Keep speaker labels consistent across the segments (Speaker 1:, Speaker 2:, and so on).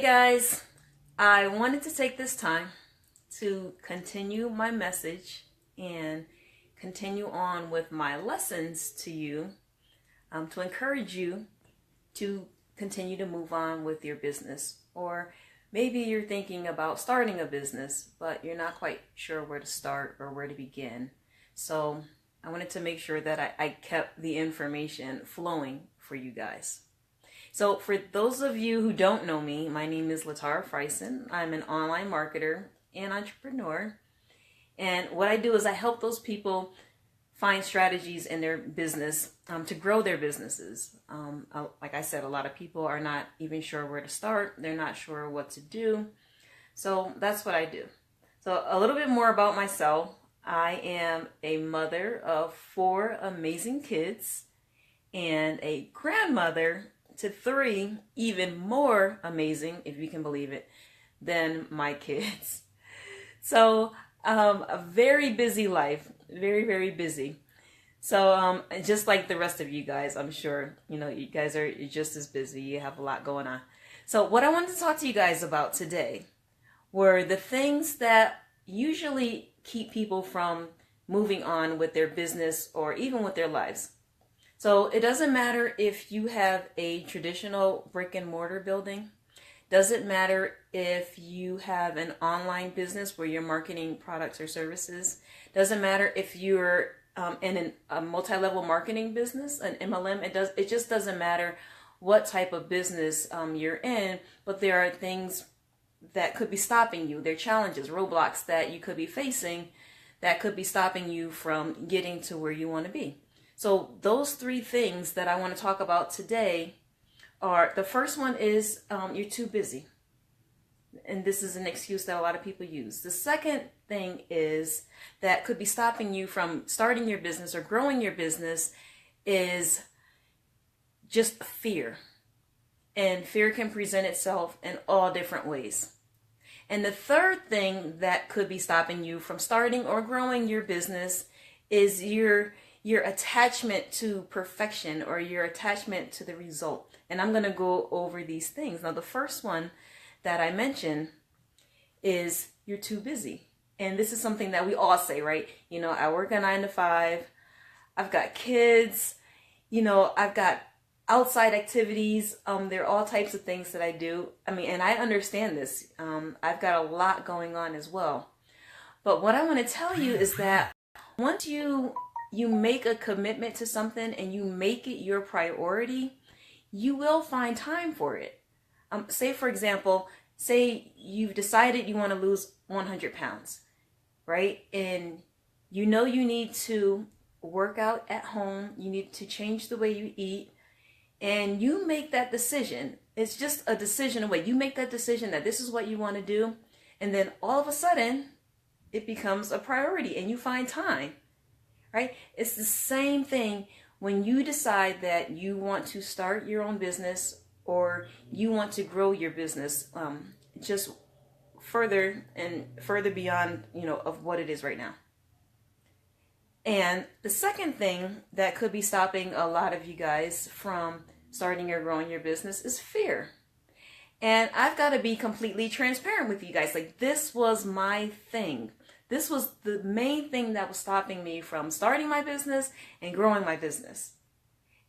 Speaker 1: guys, I wanted to take this time to continue my message and continue on with my lessons to you, to encourage you to continue to move on with your business. Or maybe you're thinking about starting a business, but you're not quite sure where to start or where to begin. So I wanted to make sure that I kept the information flowing for you guys. So for those of you who don't know me, my name is Latara Freisen. I'm an online marketer and entrepreneur. And what I do is I help those people find strategies in their business to grow their businesses. Like I said, a lot of people are not even sure where to start. They're not sure what to do. So that's what I do. So a little bit more about myself. I am a mother of 4 amazing kids and a grandmother to 3 even more amazing, if you can believe it, than my kids. So a very busy life, very, very busy. So just like the rest of you guys, I'm sure, you guys are just as busy. You have a lot going on. So what I wanted to talk to you guys about today were the things that usually keep people from moving on with their business or even with their lives. So it doesn't matter if you have a traditional brick and mortar building. Doesn't matter if you have an online business where you're marketing products or services. Doesn't matter if you're in a multi-level marketing business, an MLM. It just doesn't matter what type of business you're in, but there are things that could be stopping you. There are challenges, roadblocks that you could be facing that could be stopping you from getting to where you want to be. So those 3 things that I want to talk about today are, the first one is you're too busy. And this is an excuse that a lot of people use. The second thing is that could be stopping you from starting your business or growing your business is just fear. And fear can present itself in all different ways. And the third thing that could be stopping you from starting or growing your business is your attachment to perfection or your attachment to the result. And I'm going to go over these things. Now, the first one that I mentioned is you're too busy. And this is something that we all say, right? I work a 9 to 5. I've got kids. I've got outside activities. There are all types of things that I do. And I understand this. I've got a lot going on as well. But what I want to tell you is that once you make a commitment to something and you make it your priority, you will find time for it. Say, for example, you've decided you want to lose 100 pounds, right? And you need to work out at home. You need to change the way you eat. And you make that decision. It's just a decision away. You make that decision that this is what you want to do. And then all of a sudden, it becomes a priority and you find time. Right? It's the same thing when you decide that you want to start your own business or you want to grow your business just further and further beyond, of what it is right now. And the second thing that could be stopping a lot of you guys from starting or growing your business is fear. And I've got to be completely transparent with you guys. Like, this was my thing. This was the main thing that was stopping me from starting my business and growing my business.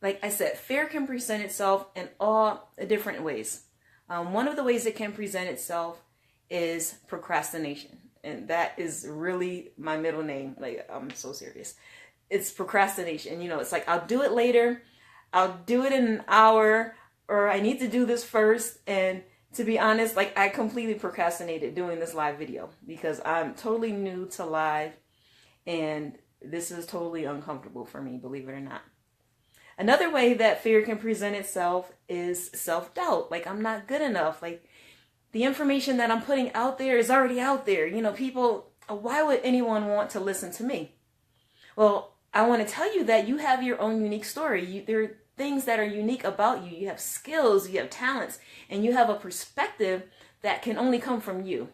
Speaker 1: Like I said, fear can present itself in all different ways. One of the ways it can present itself is procrastination. And that is really my middle name. Like, I'm so serious. It's procrastination. It's like, I'll do it later. I'll do it in an hour, or I need to do this first. And to be honest, like, I completely procrastinated doing this live video because I'm totally new to live and this is totally uncomfortable for me, believe it or not. Another way that fear can present itself is self-doubt. Like, I'm not good enough. Like, the information that I'm putting out there is already out there. People, why would anyone want to listen to me? Well, I want to tell you that you have your own unique story. There are things that are unique about you. You have skills, you have talents, and you have a perspective that can only come from you.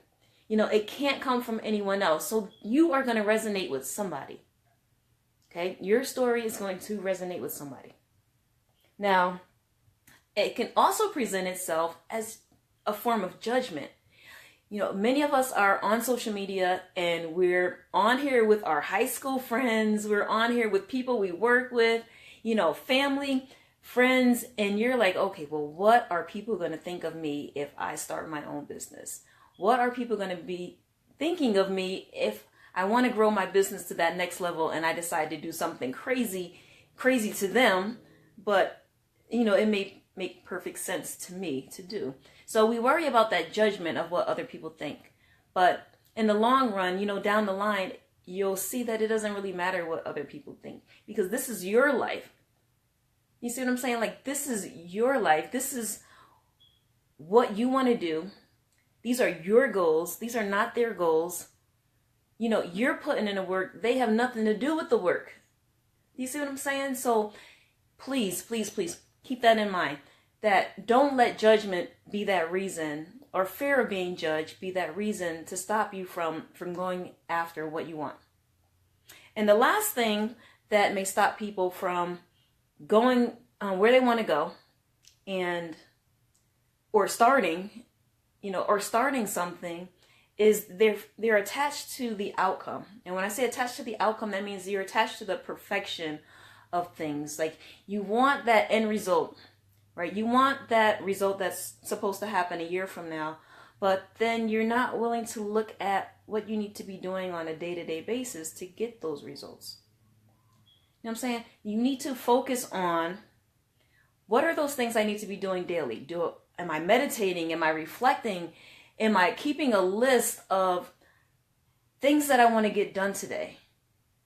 Speaker 1: It can't come from anyone else. So you are going to resonate with somebody. Okay? Your story is going to resonate with somebody. Now, it can also present itself as a form of judgment. You know, many of us are on social media and we're on here with our high school friends. We're on here with people we work with, you know, family, friends. And you're like, okay, well, what are people going to think of me if I start my own business? What are people going to be thinking of me if I want to grow my business to that next level and I decide to do something crazy to them, but, you know, it may make perfect sense to me to do. So we worry about that judgment of what other people think. But in the long run, you know, down the line, you'll see that it doesn't really matter what other people think, because this is your life. You see what I'm saying? Like, this is your life. This is what you want to do. These are your goals. These are not their goals. You know, you're putting in the work. They have nothing to do with the work. You see what I'm saying? So please, please, please keep that in mind. That don't let judgment be that reason, or fear of being judged be that reason to stop you from going after what you want. And the last thing that may stop people from going where they want to go or starting something is they're attached to the outcome. And when I say attached to the outcome, that means you're attached to the perfection of things. Like, you want that end result, right? You want that result that's supposed to happen a year from now, but then you're not willing to look at what you need to be doing on a day-to-day basis to get those results. You know what I'm saying? You need to focus on, what are those things I need to be doing daily? Am I meditating? Am I reflecting? Am I keeping a list of things that I want to get done today?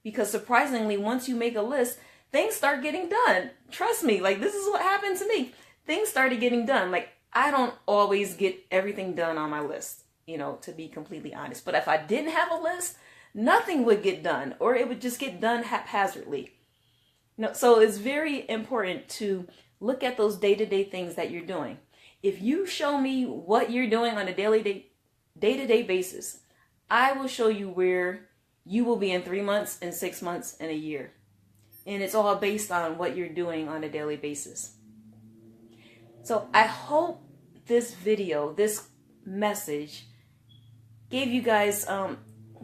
Speaker 1: Because surprisingly, once you make a list, things start getting done. Trust me, like, this is what happened to me. Things started getting done. Like, I don't always get everything done on my list, you know, to be completely honest. But if I didn't have a list, nothing would get done, or it would just get done haphazardly. You know, so it's very important to look at those day-to-day things that you're doing. If you show me what you're doing on a day-to-day basis, I will show you where you will be in 3 months, in 6 months, in a year. And it's all based on what you're doing on a daily basis. So I hope this video, this message, gave you guys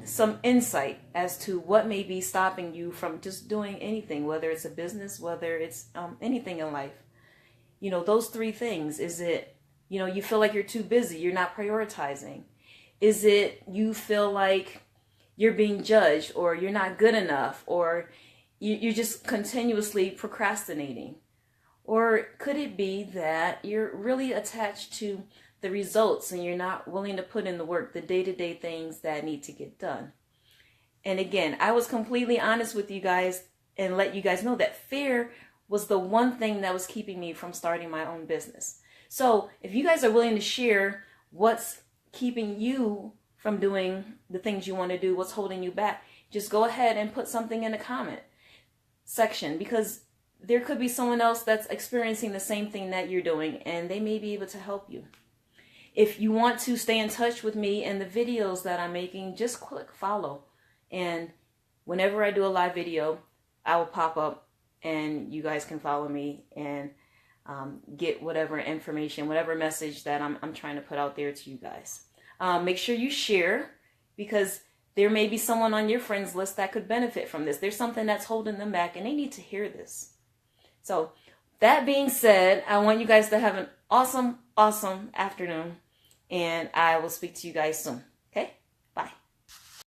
Speaker 1: some insight as to what may be stopping you from just doing anything, whether it's a business, whether it's anything in life. You know, those three things. Is it, you know, you feel like you're too busy, you're not prioritizing? Is it you feel like you're being judged, or you're not good enough, or you're just continuously procrastinating? Or could it be that you're really attached to the results and you're not willing to put in the work, the day-to-day things that need to get done? And again, I was completely honest with you guys and let you guys know that fear was the one thing that was keeping me from starting my own business. So if you guys are willing to share what's keeping you from doing the things you want to do, what's holding you back, just go ahead and put something in the comment section, because there could be someone else that's experiencing the same thing that you're doing, and they may be able to help you. If you want to stay in touch with me and the videos that I'm making, just click follow. And whenever I do a live video, I will pop up and you guys can follow me and get whatever information, whatever message that I'm trying to put out there to you guys. Make sure you share, because there may be someone on your friends list that could benefit from this. There's something that's holding them back and they need to hear this. So that being said, I want you guys to have an awesome, awesome afternoon, and I will speak to you guys soon.